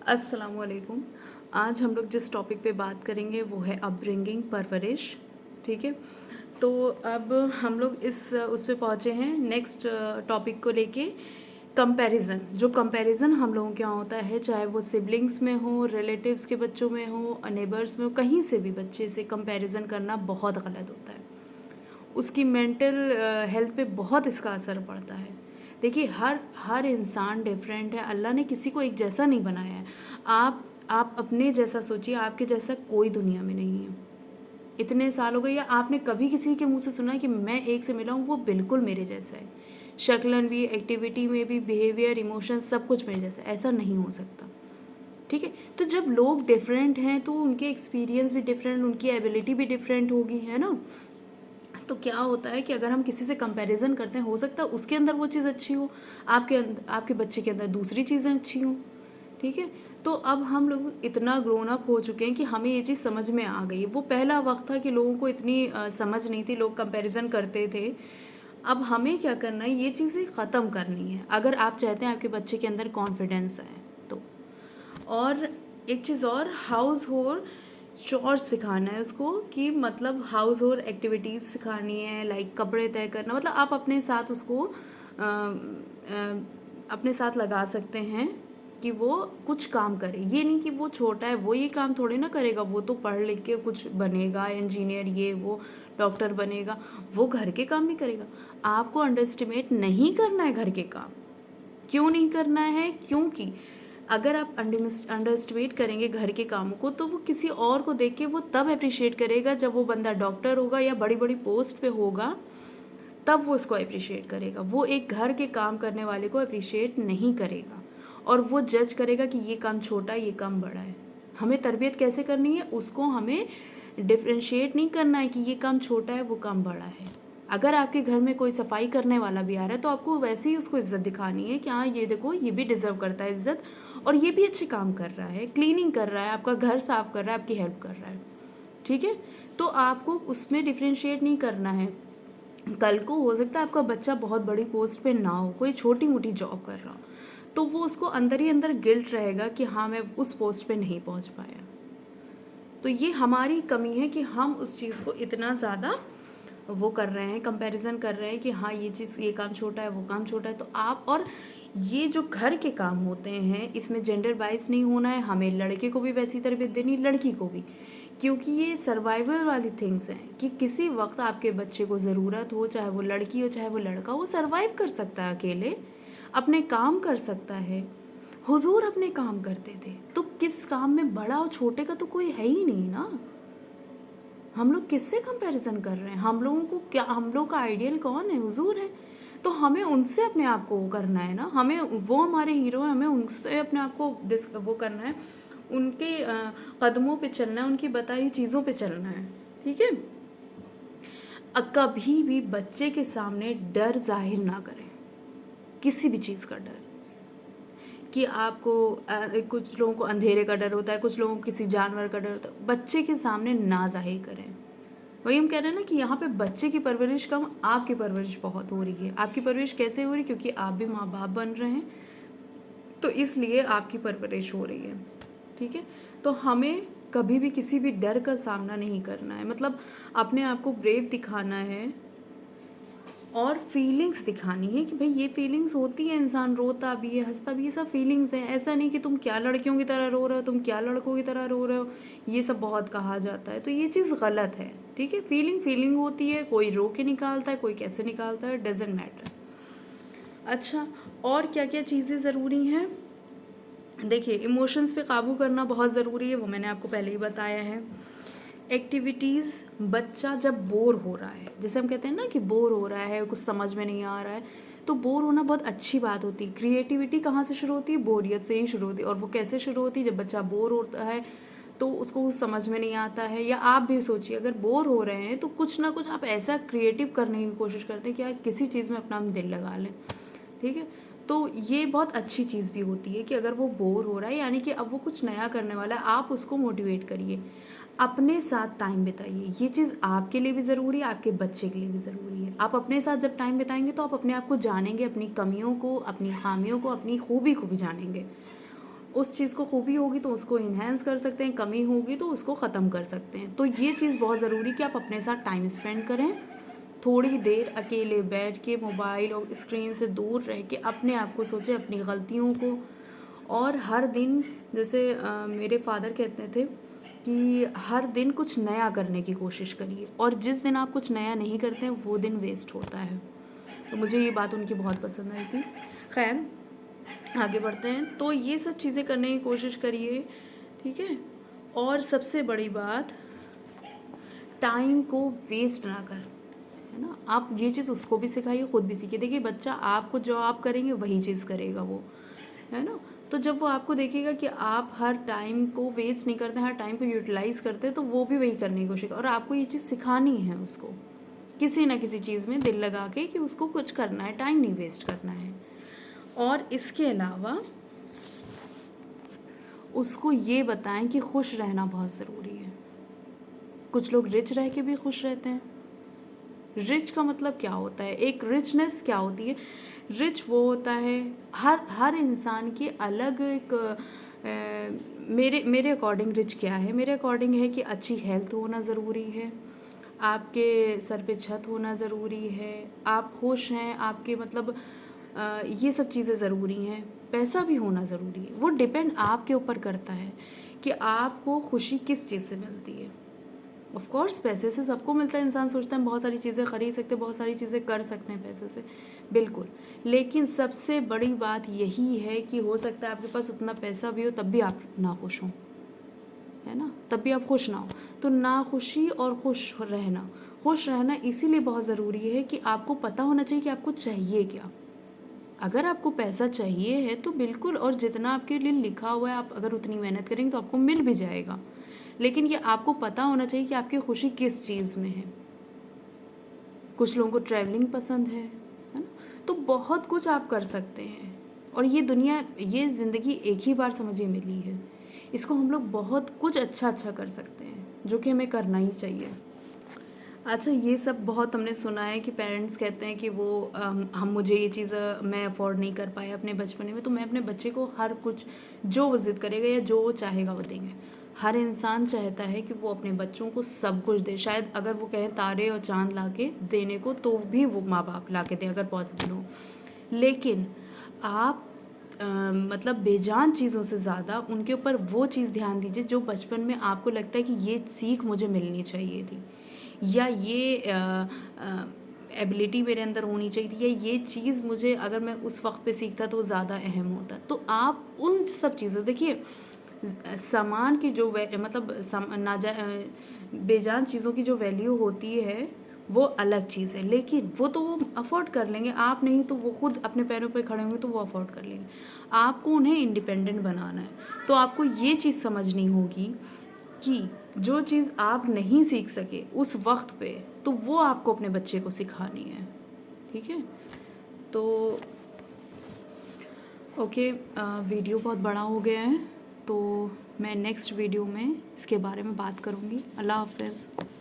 अस्सलाम वालेकुम। आज हम लोग जिस टॉपिक पे बात करेंगे वो है अपब्रिंगिंग, परवरिश। ठीक है। तो अब हम लोग इस उस पे पहुँचे हैं नेक्स्ट टॉपिक को लेके, कंपैरिजन। जो कंपैरिजन हम लोगों के यहाँ होता है, चाहे वो सिबलिंग्स में हो, रिलेटिव्स के बच्चों में हो, नेबर्स में हो, कहीं से भी बच्चे से कंपैरिजन करना बहुत गलत होता है। उसकी मेंटल हेल्थ पे बहुत इसका असर पड़ता है। देखिए, हर हर इंसान डिफरेंट है। अल्लाह ने किसी को एक जैसा नहीं बनाया है। आप अपने जैसा सोचिए, आपके जैसा कोई दुनिया में नहीं है। इतने साल हो गए, या आपने कभी किसी के मुंह से सुना है कि मैं एक से मिला हूँ वो बिल्कुल मेरे जैसा है? शक्लन भी, एक्टिविटी में भी, बिहेवियर, इमोशन, सब कुछ मेरे जैसा है, ऐसा नहीं हो सकता। ठीक है। तो जब लोग डिफरेंट हैं तो उनके एक्सपीरियंस भी डिफरेंट, उनकी एबिलिटी भी डिफरेंट होगी, है ना? तो क्या होता है कि अगर हम किसी से कंपैरिजन करते हैं, हो सकता है उसके अंदर वो चीज़ अच्छी हो, आपके बच्चे के अंदर दूसरी चीज़ें अच्छी हों। ठीक है। तो अब हम लोग इतना ग्रोन अप हो चुके हैं कि हमें ये चीज़ समझ में आ गई। वो पहला वक्त था कि लोगों को इतनी समझ नहीं थी, लोग कंपैरिजन करते थे। अब हमें क्या करना है, ये चीज़ें ख़त्म करनी है अगर आप चाहते हैं आपके बच्चे के अंदर कॉन्फिडेंस है तो। और एक चीज़ और, हाउस होल्ड चोर सिखाना है उसको, कि मतलब हाउस होल्ड एक्टिविटीज़ सिखानी है, लाइक कपड़े तय करना। मतलब आप अपने साथ उसको अपने साथ लगा सकते हैं कि वो कुछ काम करे। ये नहीं कि वो छोटा है, वो ये काम थोड़ी ना करेगा, वो तो पढ़ लिख के कुछ बनेगा, इंजीनियर, ये वो, डॉक्टर बनेगा। वो घर के काम भी करेगा। आपको अंडर एस्टिमेट नहीं करना है घर के काम। क्यों नहीं करना है? क्योंकि अगर आप अंडर एस्टिमेट करेंगे घर के कामों को, तो वो किसी और को देख के वो तब अप्रिशिएट करेगा जब वो बंदा डॉक्टर होगा या बड़ी बड़ी पोस्ट पे होगा, तब वो उसको अप्रिशिएट करेगा। वो एक घर के काम करने वाले को अप्रिशिएट नहीं करेगा, और वो जज करेगा कि ये काम छोटा है, ये काम बड़ा है। हमें तरबियत कैसे करनी है, उसको हमें डिफ्रेंशिएट नहीं करना है कि ये काम छोटा है, वो काम बड़ा है। अगर आपके घर में कोई सफाई करने वाला भी आ रहा है तो आपको वैसे ही उसको इज्जत दिखानी है कि हाँ, ये देखो, ये भी डिजर्व करता है इज्जत, और ये भी अच्छे काम कर रहा है, क्लीनिंग कर रहा है, आपका घर साफ कर रहा है, आपकी हेल्प कर रहा है। ठीक है। तो आपको उसमें डिफ्रेंशिएट नहीं करना है। कल को हो सकता है आपका बच्चा बहुत बड़ी पोस्ट पे ना हो, कोई छोटी मोटी जॉब कर रहा हो, तो वो उसको अंदर ही अंदर गिल्ट रहेगा कि हाँ, मैं उस पोस्ट पे नहीं पहुंच पाया। तो ये हमारी कमी है कि हम उस चीज़ को इतना ज़्यादा वो कर रहे हैं, कंपैरिजन कर रहे हैं कि हाँ, ये चीज़, ये काम छोटा है, वो काम छोटा है। तो आप, और ये जो घर के काम होते हैं, इसमें जेंडर वाइज नहीं होना है। हमें लड़के को भी वैसी तरबियत देनी, लड़की को भी, क्योंकि ये सर्वाइवल वाली थिंग्स हैं कि किसी वक्त आपके बच्चे को ज़रूरत हो, चाहे वो लड़की हो चाहे वो लड़का हो, वो सर्वाइव कर सकता है, अकेले अपने काम कर सकता है। हुजूर अपने काम करते थे, तो किस काम में बड़ा और छोटे का तो कोई है ही नहीं ना। हम लोग किससे कंपैरिजन कर रहे हैं? हम लोगों को क्या, हम लोग का आइडियल कौन है? हुजूर है। तो हमें उनसे अपने आप को वो करना है ना, हमें, वो हमारे हीरो है, हमें उनसे अपने आप को वो करना है, उनके कदमों पे चलना है, उनकी बताई हुई चीज़ों पे चलना है। ठीक है। कभी भी बच्चे के सामने डर जाहिर ना करें, किसी भी चीज़ का डर। कि आपको कुछ लोगों को अंधेरे का डर होता है, कुछ लोगों को किसी जानवर का डर होता है, बच्चे के सामने ना जाहिर करें। वही हम कह रहे हैं ना कि यहाँ पे बच्चे की परवरिश कम, आपकी परवरिश बहुत हो रही है। आपकी परवरिश कैसे हो रही है? क्योंकि आप भी माँ बाप बन रहे हैं, तो इसलिए आपकी परवरिश हो रही है। ठीक है। तो हमें कभी भी किसी भी डर का सामना नहीं करना है, मतलब अपने आप को ब्रेव दिखाना है, और फीलिंग्स दिखानी है कि भाई ये फीलिंग्स होती है, इंसान रोता भी है, हंसता भी है, सब फीलिंग्स हैं। ऐसा नहीं कि तुम क्या लड़कियों की तरह रो रहे हो, तुम क्या लड़कों की तरह रो रहे हो, ये सब बहुत कहा जाता है, तो ये चीज़ गलत है। ठीक है। फीलिंग फीलिंग होती है, कोई रो के निकालता है, कोई कैसे निकालता है, डजेंट मैटर। अच्छा, और क्या क्या चीज़ें ज़रूरी हैं? देखिए, इमोशंस पे काबू करना बहुत ज़रूरी है, वो मैंने आपको पहले ही बताया है। एक्टिविटीज़, बच्चा जब बोर हो रहा है, जैसे हम कहते हैं ना कि बोर हो रहा है, कुछ समझ में नहीं आ रहा है, तो बोर होना बहुत अच्छी बात होती है। क्रिएटिविटी कहाँ से शुरू होती है? बोरियत से ही शुरू होती है। और वो कैसे शुरू होती है? जब बच्चा बोर होता है तो उसको कुछ समझ में नहीं आता है। या आप भी सोचिए, अगर बोर हो रहे हैं तो कुछ ना कुछ आप ऐसा क्रिएटिव करने की कोशिश करते हैं कि यार किसी चीज़ में अपना हम दिल लगा लें। ठीक है। तो ये बहुत अच्छी चीज़ भी होती है कि अगर वो बोर हो रहा है, यानी कि अब वो कुछ नया करने वाला है, आप उसको मोटिवेट करिए, अपने साथ टाइम बिताइए। ये चीज़ आपके लिए भी ज़रूरी है, आपके बच्चे के लिए भी ज़रूरी है। आप अपने साथ जब टाइम बिताएंगे तो आप अपने आप को जानेंगे, अपनी कमियों को, अपनी खामियों को, अपनी खूबी को भी जानेंगे। उस चीज़ को खूबी होगी तो उसको इन्हेंस कर सकते हैं, कमी होगी तो उसको ख़त्म कर सकते हैं। तो ये चीज़ बहुत ज़रूरी कि आप अपने साथ टाइम स्पेंड करें, थोड़ी देर अकेले बैठ के मोबाइल और स्क्रीन से दूर रह के अपने आप को सोचें, अपनी गलतियों को। और हर दिन जैसे मेरे फादर कहते थे कि हर दिन कुछ नया करने की कोशिश करिए, और जिस दिन आप कुछ नया नहीं करते हैं वो दिन वेस्ट होता है। तो मुझे ये बात उनकी बहुत पसंद आई थी। खैर, आगे बढ़ते हैं। तो ये सब चीज़ें करने की कोशिश करिए, ठीक है। और सबसे बड़ी बात, टाइम को वेस्ट ना कर, है ना। आप ये चीज़ उसको भी सिखाइए, खुद भी सीखिए। देखिए, बच्चा आपको जो आप करेंगे वही चीज़ करेगा वो, है ना। तो जब वो आपको देखेगा कि आप हर टाइम को वेस्ट नहीं करते, हर टाइम को यूटिलाइज़ करते हैं, तो वो भी वही करने की कोशिश। और आपको ये चीज़ सिखानी है उसको, किसी ना किसी चीज़ में दिल लगा के, कि उसको कुछ करना है, टाइम नहीं वेस्ट करना है। और इसके अलावा उसको ये बताएं कि खुश रहना बहुत ज़रूरी है। कुछ लोग रिच रह के भी खुश रहते हैं। रिच का मतलब क्या होता है, एक रिचनेस क्या होती है? रिच वो होता है, हर इंसान की अलग एक मेरे अकॉर्डिंग रिच क्या है, मेरे अकॉर्डिंग है कि अच्छी हेल्थ होना ज़रूरी है, आपके सर पे छत होना ज़रूरी है, आप खुश हैं, आपके मतलब ये सब चीज़ें ज़रूरी हैं। पैसा भी होना ज़रूरी है, वो डिपेंड आपके ऊपर करता है कि आपको खुशी किस चीज़ से मिलती है। ऑफ कोर्स पैसे से सबको मिलता है, इंसान सोचता है बहुत सारी चीज़ें खरीद सकते हैं, बहुत सारी चीज़ें कर सकते हैं पैसे से, बिल्कुल। लेकिन सबसे बड़ी बात यही है कि हो सकता है आपके पास उतना पैसा भी हो तब भी आप ना खुश हों, है ना, तब भी आप खुश ना हो। तो नाखुशी और खुश रहना इसीलिए बहुत ज़रूरी है कि आपको पता होना चाहिए कि आपको चाहिए क्या। अगर आपको पैसा चाहिए है तो बिल्कुल, और जितना आपके लिए लिखा हुआ है, आप अगर उतनी मेहनत करेंगे तो आपको मिल भी जाएगा। लेकिन ये आपको पता होना चाहिए कि आपकी खुशी किस चीज़ में है। कुछ लोगों को ट्रैवलिंग पसंद है ना। तो बहुत कुछ आप कर सकते हैं, और ये दुनिया, ये ज़िंदगी एक ही बार समझिए मिली है, इसको हम लोग बहुत कुछ अच्छा कर सकते हैं, जो कि हमें करना ही चाहिए। अच्छा, ये सब बहुत हमने सुना है कि पेरेंट्स कहते हैं कि वो हम मुझे ये चीज़ मैं अफोर्ड नहीं कर पाया अपने बचपने में, तो मैं अपने बच्चे को हर कुछ जो वो ज़िद करेगा या जो वो चाहेगा वो देंगे। हर इंसान चाहता है कि वो अपने बच्चों को सब कुछ दे। शायद अगर वो कहें तारे और चाँद ला के देने को, तो भी वो माँ बाप ला के दें अगर पॉसिबल हो। लेकिन आप मतलब बेजान चीज़ों से ज़्यादा उनके ऊपर वो चीज़ ध्यान दीजिए जो बचपन में आपको लगता है कि ये सीख मुझे मिलनी चाहिए थी, या ये एबिलिटी मेरे अंदर होनी चाहिए थी, या ये चीज़ मुझे अगर मैं उस वक्त पे सीखता तो ज़्यादा अहम होता। तो आप उन सब चीज़ों, देखिए सामान की जो मतलब बेजान चीज़ों की जो वैल्यू होती है वो अलग चीज़ है, लेकिन वो तो वो अफोर्ड कर लेंगे, आप नहीं तो वो खुद अपने पैरों पे खड़े होंगे तो वो अफोर्ड कर लेंगे। आपको उन्हें इंडिपेंडेंट बनाना है, तो आपको ये चीज़ समझनी होगी कि जो चीज़ आप नहीं सीख सके उस वक्त पे, तो वो आपको अपने बच्चे को सिखानी है, ठीक है। तो ओके, वीडियो बहुत बड़ा हो गया है, तो मैं नेक्स्ट वीडियो में इसके बारे में बात करूँगी। अल्लाह हाफ़िज़।